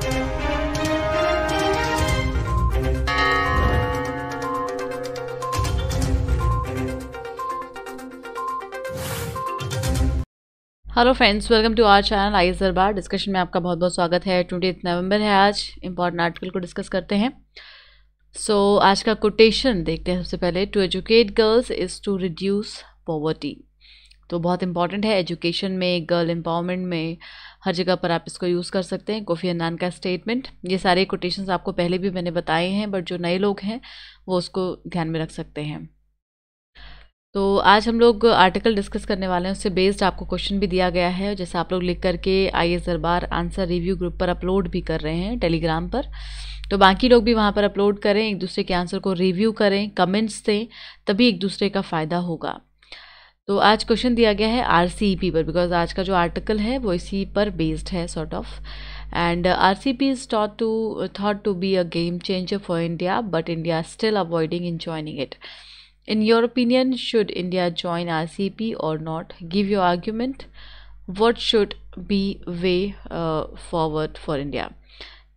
Hello friends, welcome to our channel IAS Darbar. Discussion में आपका बहुत बहुत स्वागत है। 28 नवंबर है आज। इंपॉर्टेंट आर्टिकल को डिस्कस करते हैं। आज का कोटेशन देखते हैं। सबसे पहले, to educate girls is to reduce poverty. तो बहुत इंपॉर्टेंट है एजुकेशन में, गर्ल एम्पावरमेंट में, हर जगह पर आप इसको यूज़ कर सकते हैं। कोफी अन्नान का स्टेटमेंट। ये सारे कोटेशंस आपको पहले भी मैंने बताए हैं, बट जो नए लोग हैं वो उसको ध्यान में रख सकते हैं। तो आज हम लोग आर्टिकल डिस्कस करने वाले हैं, उससे बेस्ड आपको क्वेश्चन भी दिया गया है, जैसे आप लोग लिख करके आईएएस दरबार आंसर रिव्यू ग्रुप पर अपलोड भी कर रहे हैं टेलीग्राम पर। तो बाकी लोग भी वहाँ पर अपलोड करें, एक दूसरे के आंसर को रिव्यू करें, कमेंट्स दें, तभी एक दूसरे का फ़ायदा होगा। तो आज क्वेश्चन दिया गया है आरसीईपी पर, बिकॉज आज का जो आर्टिकल है वो इसी पर बेस्ड है sort of. And RCEP is thought to be a game changer for India, but India still avoiding in joining it. In your opinion, should India join RCEP or not? Give your argument. What should be way forward for India?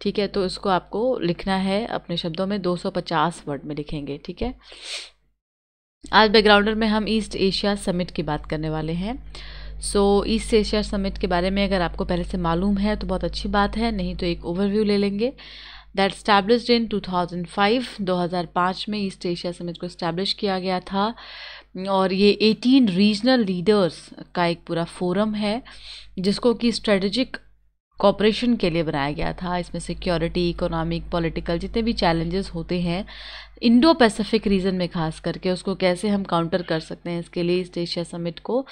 ठीक है, तो इसको आपको लिखना है अपने शब्दों में, 250 वर्ड में लिखेंगे। ठीक है। आज बैकग्राउंडर में हम ईस्ट एशिया समिट की बात करने वाले हैं। ईस्ट एशिया समिट के बारे में अगर आपको पहले से मालूम है तो बहुत अच्छी बात है, नहीं तो एक ओवरव्यू ले लेंगे। दैट स्टैब्लिश्ड इन 2005 में ईस्ट एशिया समिट को इस्टेब्लिश किया गया था, और ये 18 रीजनल लीडर्स का एक पूरा फोरम है, जिसको कि स्ट्रेटेजिक कॉपरेशन के लिए बनाया गया था। इसमें सिक्योरिटी, इकोनॉमिक, पॉलिटिकल जितने भी चैलेंजेस होते हैं इंडो पैसिफिक रीजन में खास करके, उसको कैसे हम काउंटर कर सकते हैं, इसके लिए ईस्ट एशिया समिट को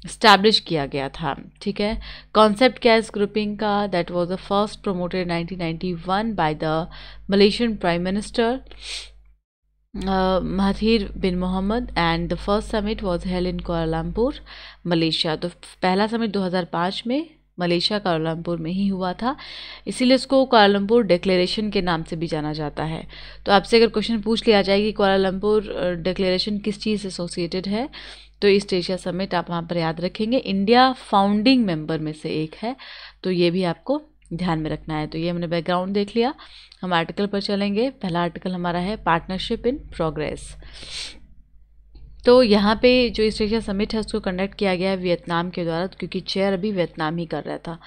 इस्टेब्लिश किया गया था। ठीक है। कॉन्सेप्ट क्या है इस ग्रुपिंग का? That was the first promoted 1991 by the Malaysian prime minister Mahathir bin Mohamad, and the first summit was held in Kuala Lumpur, Malaysia. तो पहला समिट 2005 में मलेशिया कोलालमपुर में ही हुआ था, इसीलिए इसको कोलालमपुर डिक्लेरेशन के नाम से भी जाना जाता है। तो आपसे अगर क्वेश्चन पूछ लिया जाए कि कोलालमपुर डिक्लेरेशन किस चीज़ से एसोसिएटेड है, तो ईस्ट एशिया समिट आप वहाँ पर याद रखेंगे। इंडिया फाउंडिंग मेंबर में से एक है, तो ये भी आपको ध्यान में रखना है। तो ये हमने बैकग्राउंड देख लिया। हम आर्टिकल पर चलेंगे। पहला आर्टिकल हमारा है पार्टनरशिप इन प्रोग्रेस। तो यहाँ पे जो ईस्ट एशिया समिट है उसको कंडक्ट किया गया है वियतनाम के द्वारा, क्योंकि चेयर अभी वियतनाम ही कर रहा था।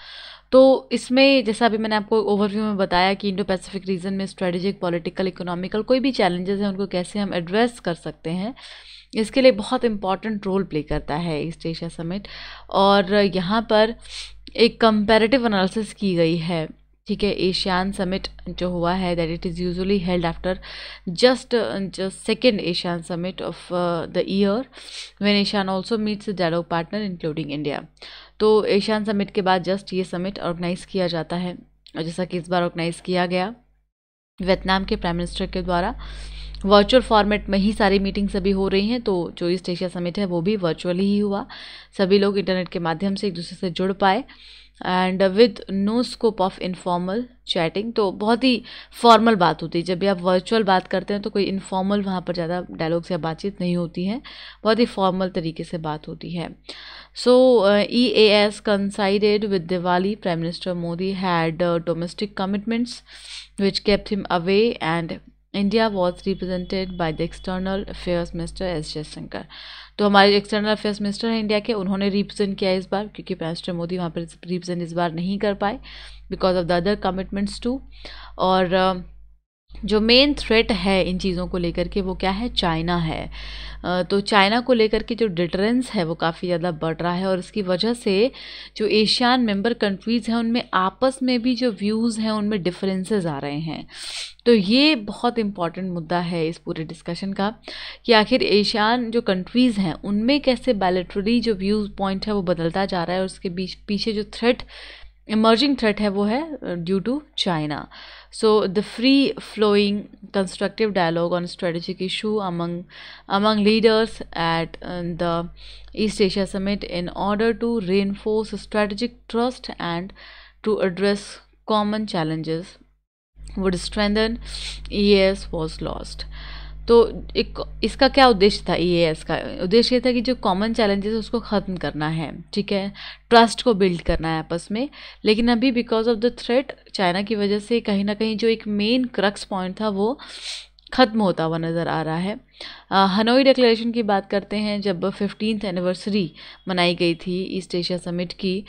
तो इसमें जैसा अभी मैंने आपको ओवरव्यू में बताया कि इंडो पैसिफिक रीजन में स्ट्रेटेजिक, पॉलिटिकल, इकोनॉमिकल कोई भी चैलेंजेस हैं उनको कैसे हम एड्रेस कर सकते हैं, इसके लिए बहुत इंपॉर्टेंट रोल प्ले करता है ईस्ट एशिया समिट। और यहाँ पर एक कंपैरेटिव एनालिसिस की गई है। ठीक है। एशियान समिट जो हुआ है, that it is usually held after just second ASEAN summit of the year, when ASEAN also meets dialogue partner including India. तो एशियान समिट के बाद जस्ट ये समिट ऑर्गेनाइज किया जाता है, और जैसा कि इस बार ऑर्गेनाइज किया गया वियतनाम के प्राइम मिनिस्टर के द्वारा। वर्चुअल फॉर्मेट में ही सारी मीटिंग्स अभी हो रही हैं, तो जो ईस्ट एशिया समिट है वो भी वर्चुअली ही हुआ। सभी लोग इंटरनेट के माध्यम से एक दूसरे से जुड़ पाए, and with no scope of informal chatting. तो बहुत ही फॉर्मल बात होती है, जब भी आप वर्चुअल बात करते हैं तो कोई इनफॉर्मल वहाँ पर ज़्यादा डायलॉग्स या बातचीत नहीं होती है, बहुत ही फॉर्मल तरीके से बात होती है। EAS coincided with Diwali. Prime Minister Modi had domestic commitments which kept him away, and India was represented by the External Affairs Minister S. Jaishankar. तो हमारे एक्सटर्नल अफेयर्स मिनिस्टर हैं इंडिया के, उन्होंने रिप्रेजेंट किया इस बार, क्योंकि प्राइम मिनिस्टर मोदी वहाँ पर रिप्रेजेंट इस बार नहीं कर पाए because of the other commitments too. और जो मेन थ्रेट है इन चीज़ों को लेकर के वो क्या है? चाइना है। तो चाइना को लेकर के जो डिटरेंस है वो काफ़ी ज़्यादा बढ़ रहा है, और इसकी वजह से जो एशियन मेंबर कंट्रीज़ हैं उनमें आपस में भी जो व्यूज़ हैं उनमें डिफरेंसेस आ रहे हैं। तो ये बहुत इम्पॉर्टेंट मुद्दा है इस पूरे डिस्कशन का, कि आखिर एशियन जो कंट्रीज़ हैं उनमें कैसे बायलैटरली जो व्यू पॉइंट है वो बदलता जा रहा है, और उसके पीछे जो थ्रेट, इमर्जिंग थ्रेट है वो है due to China. So the free flowing constructive dialogue on strategic issue among leaders at the East Asia Summit in order to reinforce strategic trust and to address common challenges would strengthen EAS was lost. तो एक इसका क्या उद्देश्य था, EAS का उद्देश्य ये था कि जो कॉमन चैलेंजेस है उसको ख़त्म करना है, ठीक है, ट्रस्ट को बिल्ड करना है आपस में। लेकिन अभी because of the threat China की वजह से कहीं ना कहीं जो एक मेन क्रक्स पॉइंट था वो ख़त्म होता हुआ नज़र आ रहा है। हनोई डिक्लेरेशन की बात करते हैं, जब 15th एनिवर्सरी मनाई गई थी ईस्ट एशिया समिट की,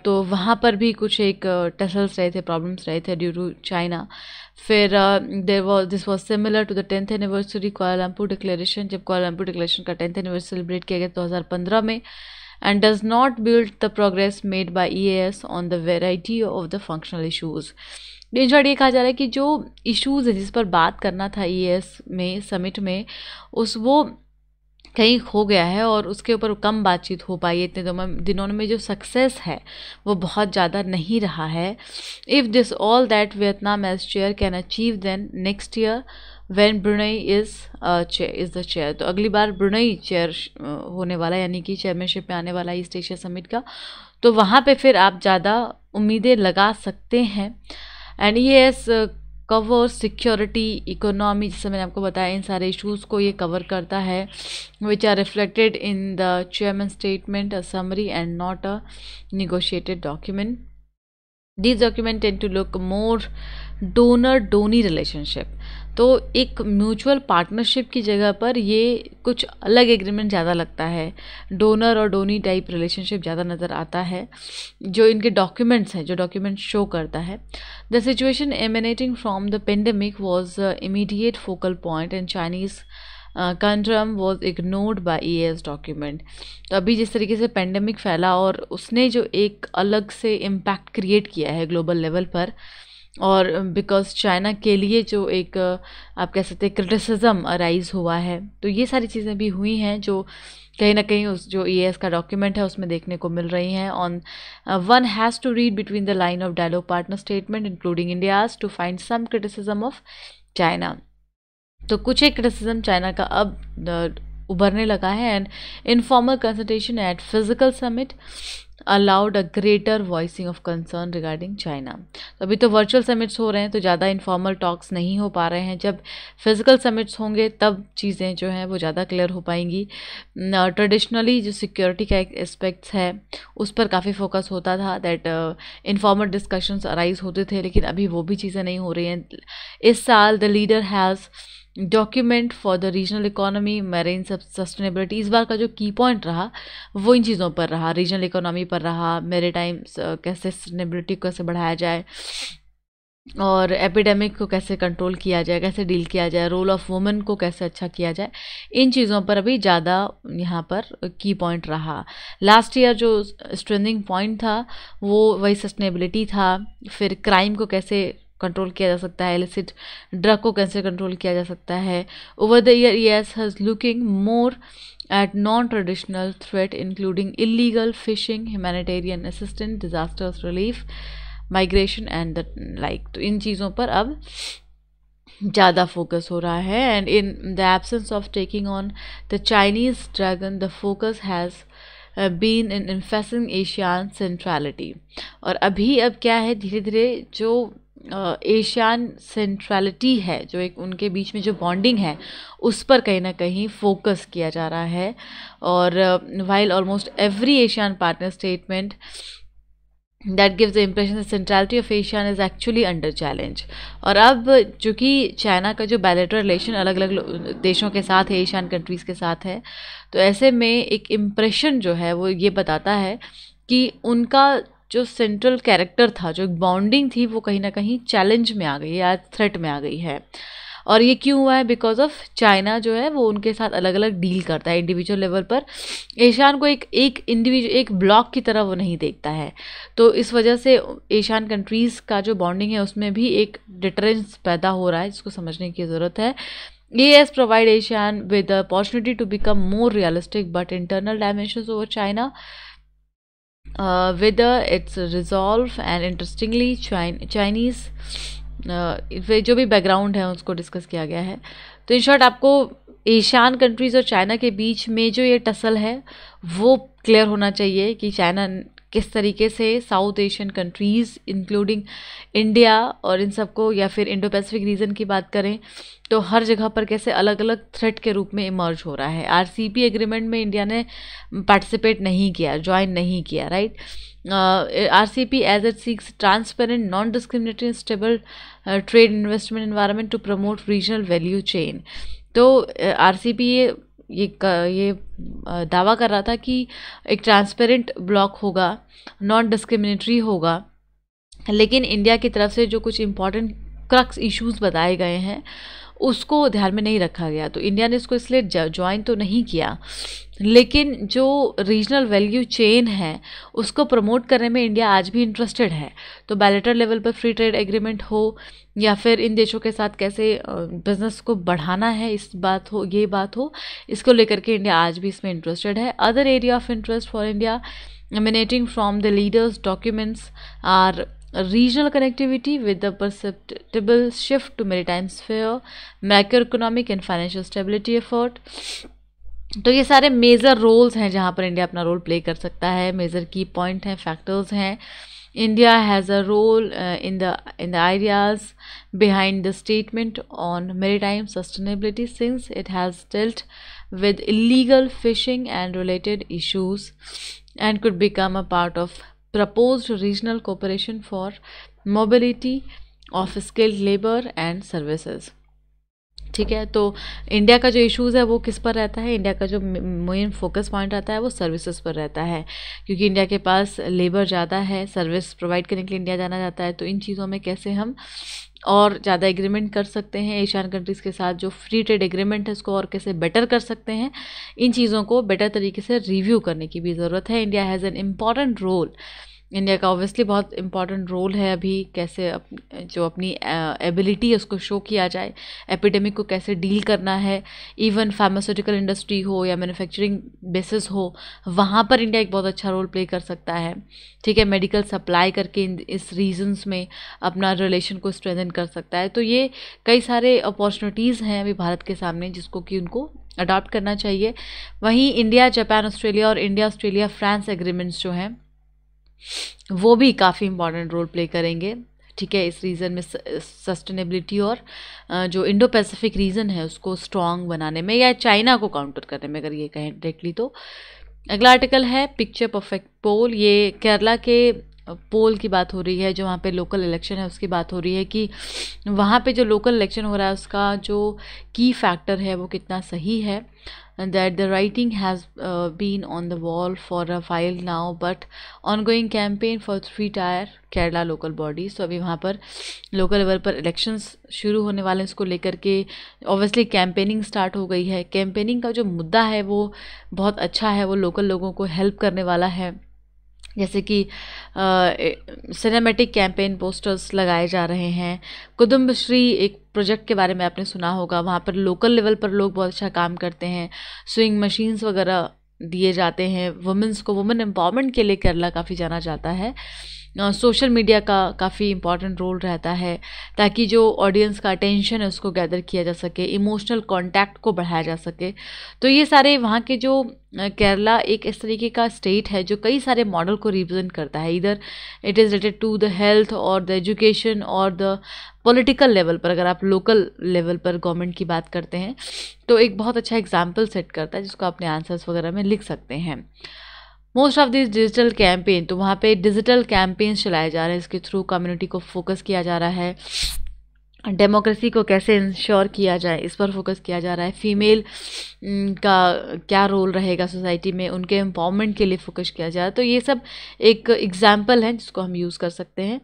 तो वहाँ पर भी कुछ एक टसल्स रहे थे, प्रॉब्लम्स रहे थे ड्यू टू चाइना। फिर this was similar to the 10th anniversary Kuala Lumpur declaration, जब कुआलालंपुर डिक्लेरेशन का 10th एनिवर्सरी सेलिब्रेट किया गया 2015 में, and does not build the progress made by EAS on the variety of the functional issues. In short ये कहा जा रहा है कि जो इश्यूज़ है जिस पर बात करना था EAS में समिट में, वो कहीं खो गया है और उसके ऊपर कम बातचीत हो पाई है। इतने दिनों में जो सक्सेस है वो बहुत ज़्यादा नहीं रहा है। If this all that Vietnam as chair can achieve then next year when Brunei is the chair, तो अगली बार ब्रुनई चेयर होने वाला है, यानी कि चेयरमैनशिप में आने वाला है ईस्ट एशिया समिट का, तो वहाँ पे फिर आप ज़्यादा उम्मीदें लगा सकते हैं। And EAS cover security, economy, जैसे मैंने आपको बताया इन सारे इश्यूज़ को ये कवर करता है, which are reflected in the chairman statement, a summary and not a negotiated document. These documents tend to look more donor-donee relationship. तो एक म्यूचुअल पार्टनरशिप की जगह पर ये कुछ अलग एग्रीमेंट ज़्यादा लगता है, डोनर और डोनी टाइप रिलेशनशिप ज़्यादा नज़र आता है जो इनके डॉक्यूमेंट्स हैं, जो डॉक्यूमेंट शो करता है। The situation emanating from the pandemic was immediate focal point and Chinese conundrum was ignored by EAS document. तो अभी जिस तरीके से पेंडेमिक फैला और उसने जो एक अलग से इम्पैक्ट क्रिएट किया है ग्लोबल लेवल पर, और बिकॉज चाइना के लिए जो एक आप कह सकते हैं क्रिटिसिज्म अराइज हुआ है, तो ये सारी चीज़ें भी हुई हैं जो कहीं ना कहीं उस जो EAS का डॉक्यूमेंट है उसमें देखने को मिल रही हैं। On one has to read between the line of dialogue partner statement including India's to find some criticism of China. तो कुछ एक क्रिटिसिज्म चाइना का अब उभरने लगा है। And informal consultation eight physical summit allowed a greater voicing of concern regarding China. तो अभी तो वर्चुअल समिट्स हो रहे हैं तो ज़्यादा इनफॉर्मल टॉक्स नहीं हो पा रहे हैं, जब फिजिकल समिट्स होंगे तब चीज़ें जो हैं वो ज़्यादा क्लियर हो पाएंगी। ट्रेडिशनली जो सिक्योरिटी का एस्पेक्ट्स है उस पर काफ़ी फोकस होता था, दैट इनफॉर्मल डिस्कशंस अराइज होते थे, लेकिन अभी वो भी चीज़ें नहीं हो रही हैं। इस साल the leader has document for the regional economy, marine sustainability, इस बार का जो की पॉइंट रहा वो इन चीज़ों पर रहा, रीजनल इकोनॉमी पर रहा, मैरीटाइम कैसे सस्टेनेबिलिटी को कैसे बढ़ाया जाए और एपिडेमिक को कैसे कंट्रोल किया जाए, कैसे डील किया जाए, रोल ऑफ वुमेन को कैसे अच्छा किया जाए, इन चीज़ों पर अभी ज़्यादा यहाँ पर की पॉइंट रहा। लास्ट ईयर जो स्ट्रेंथिंग पॉइंट था वो वही सस्टेनेबिलिटी था, फिर क्राइम को कैसे कंट्रोल किया जा सकता है, इलिसिट ड्रग को कैसे कंट्रोल किया जा सकता है। Over the year EAS has looking more at non traditional threat including illegal fishing, humanitarian assistance, disasters relief, migration and the like. तो इन चीज़ों पर अब ज़्यादा फोकस हो रहा है। And in the absence of taking on the Chinese dragon the focus has been in emphasising ASEAN centrality. और अभी अब क्या है, धीरे धीरे जो एशियन सेंट्रलिटी है, जो एक उनके बीच में जो बॉन्डिंग है उस पर कहीं ना कहीं फोकस किया जा रहा है। और while almost every Asian partner statement that gives the impression the centrality of Asian is actually under challenge. और अब चूँकि चाइना का जो बायलैटरल रिलेशन अलग अलग देशों के साथ है, एशियन कंट्रीज़ के साथ है, तो ऐसे में एक इम्प्रेशन जो है वो ये बताता है कि उनका जो सेंट्रल कैरेक्टर था, जो बॉन्डिंग थी, वो कहीं ना कहीं चैलेंज में आ गई है या थ्रेट में आ गई है। और ये क्यों हुआ है? बिकॉज ऑफ चाइना जो है वो उनके साथ अलग अलग डील करता है इंडिविजुअल लेवल पर, एशियन को एक ब्लॉक की तरह वो नहीं देखता है। तो इस वजह से एशियन कंट्रीज़ का जो बॉन्डिंग है उसमें भी एक डिटरेंस पैदा हो रहा है, जिसको समझने की ज़रूरत है। EAS provide ASEAN with the opportunity to become more realistic but internal dimensions over China, whether it's resolve and interestingly Chinese जो भी बैकग्राउंड है उसको डिस्कस किया गया है। तो इन शॉर्ट आपको एशियन कंट्रीज़ और चाइना के बीच में जो ये टसल है वो क्लियर होना चाहिए कि चाइना किस तरीके से south Asian countries including India और इन सबको, या फिर इंडो पैसिफिक रीजन की बात करें तो हर जगह पर कैसे अलग अलग थ्रेट के रूप में इमर्ज हो रहा है। RCEP एग्रीमेंट में इंडिया ने पार्टिसिपेट नहीं किया, ज्वाइन नहीं किया, right. RCEP as it seeks transparent, non discriminatory, stable trade investment environment to promote regional value chain. तो RCEP ये दावा कर रहा था कि एक ट्रांसपेरेंट ब्लॉक होगा, नॉन डिस्क्रिमिनेटरी होगा, लेकिन इंडिया की तरफ से जो कुछ इम्पॉर्टेंट क्रक्स इश्यूज बताए गए हैं उसको ध्यान में नहीं रखा गया। तो इंडिया ने इसको इसलिए ज्वाइन तो नहीं किया, लेकिन जो रीजनल वैल्यू चेन है उसको प्रमोट करने में इंडिया आज भी इंटरेस्टेड है। तो बायलैटरल लेवल पर फ्री ट्रेड एग्रीमेंट हो या फिर इन देशों के साथ कैसे बिजनेस को बढ़ाना है, ये बात हो, इसको लेकर के इंडिया आज भी इसमें इंटरेस्टेड है। Other area of interest for India emanating from the leaders' documents are regional connectivity with the perceptible shift to maritime sphere, macroeconomic and financial stability effort। तो ये सारे मेजर रोल्स हैं जहाँ पर इंडिया अपना रोल प्ले कर सकता है, मेजर की पॉइंट हैं, फैक्टर्स हैं। India has a role in the ideas behind the statement on maritime sustainability, since it has dealt with illegal fishing and related issues and could become a part of proposed regional cooperation for mobility of skilled labor and services। ठीक है, तो India का जो issues है वो किस पर रहता है, इंडिया का जो मेन फोकस पॉइंट रहता है वो सर्विसेज पर रहता है, क्योंकि इंडिया के पास लेबर ज़्यादा है, सर्विस प्रोवाइड करने के लिए इंडिया जाना जाता है। तो इन चीज़ों में कैसे हम और ज़्यादा एग्रीमेंट कर सकते हैं एशियन कंट्रीज़ के साथ, जो फ्री ट्रेड एग्रीमेंट है उसको और कैसे बेटर कर सकते हैं, इन चीज़ों को बेटर तरीके से रिव्यू करने की भी ज़रूरत है। India has an important role, India का ऑब्वियसली बहुत इंपॉर्टेंट रोल है अभी, कैसे जो अपनी एबिलिटी है उसको शो किया जाए, एपिडेमिक को कैसे डील करना है, इवन फार्मास्यूटिकल इंडस्ट्री हो या मैन्युफैक्चरिंग बेसिस हो, वहाँ पर इंडिया एक बहुत अच्छा रोल प्ले कर सकता है। ठीक है, मेडिकल सप्लाई करके इस रीजन्स में अपना रिलेशन को स्ट्रेंथन कर सकता है। तो ये कई सारे अपॉर्चुनिटीज़ हैं अभी भारत के सामने जिसको कि उनको अडॉप्ट करना चाहिए। वहीं इंडिया, जापान, ऑस्ट्रेलिया और इंडिया, ऑस्ट्रेलिया, फ्रांस एग्रीमेंट्स जो हैं वो भी काफ़ी इंपॉर्टेंट रोल प्ले करेंगे। ठीक है, इस रीजन में सस्टेनेबिलिटी और जो इंडो पैसिफिक रीजन है उसको स्ट्रॉन्ग बनाने में या चाइना को काउंटर करने में, अगर ये कहें डायरेक्टली। तो अगला आर्टिकल है पिक्चर परफेक्ट पोल। ये केरला के पोल की बात हो रही है, जो वहाँ पे लोकल इलेक्शन है उसकी बात हो रही है कि वहाँ पे जो लोकल इलेक्शन हो रहा है उसका जो की फैक्टर है वो कितना सही है। that the writing has been on the wall for a while now, but ongoing campaign for 3-tier Kerala local bodies। तो अभी वहाँ पर लोकल लेवल पर इलेक्शंस शुरू होने वाले हैं, इसको लेकर के ऑब्वियसली कैंपेनिंग स्टार्ट हो गई है। कैंपेनिंग का जो मुद्दा है वो बहुत अच्छा है, वो लोकल लोगों को हेल्प करने वाला है, जैसे कि सिनेमैटिक कैंपेन पोस्टर्स लगाए जा रहे हैं। कुदुम्बश्री एक प्रोजेक्ट के बारे में आपने सुना होगा, वहाँ पर लोकल लेवल पर लोग बहुत अच्छा काम करते हैं, स्विंग मशीन्स वगैरह दिए जाते हैं वुमेंस को। वुमेन एम्पावरमेंट के लिए केरला काफ़ी जाना जाता है। सोशल मीडिया का काफ़ी इंपॉर्टेंट रोल रहता है ताकि जो ऑडियंस का अटेंशन है उसको गैदर किया जा सके, इमोशनल कांटेक्ट को बढ़ाया जा सके। तो ये सारे वहाँ के जो केरला एक इस तरीके का स्टेट है जो कई सारे मॉडल को रिप्रेजेंट करता है, इधर it is related to the health और द एजुकेशन और द पॉलिटिकल लेवल पर। अगर आप लोकल लेवल पर गवर्नमेंट की बात करते हैं तो एक बहुत अच्छा एग्जाम्पल सेट करता है जिसको अपने आंसर्स वगैरह में लिख सकते हैं। Most of this digital campaign, तो वहाँ पे डिजिटल कैंपेन्स चलाए जा रहे हैं, इसके थ्रू कम्युनिटी को फोकस किया जा रहा है, डेमोक्रेसी को कैसे इंश्योर किया जाए इस पर फोकस किया जा रहा है, फीमेल का क्या रोल रहेगा सोसाइटी में, उनके एम्पावरमेंट के लिए फोकस किया जाए। तो ये सब एक एग्जाम्पल है जिसको हम यूज़ कर सकते हैं।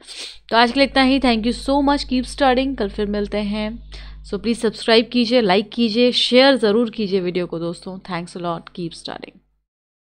तो आज के लिए इतना ही। Thank you so much, keep studying, कल फिर मिलते हैं। सो प्लीज़ सब्सक्राइब कीजिए, लाइक कीजिए, शेयर ज़रूर कीजिए वीडियो को दोस्तों। Thanks a lot, keep studying.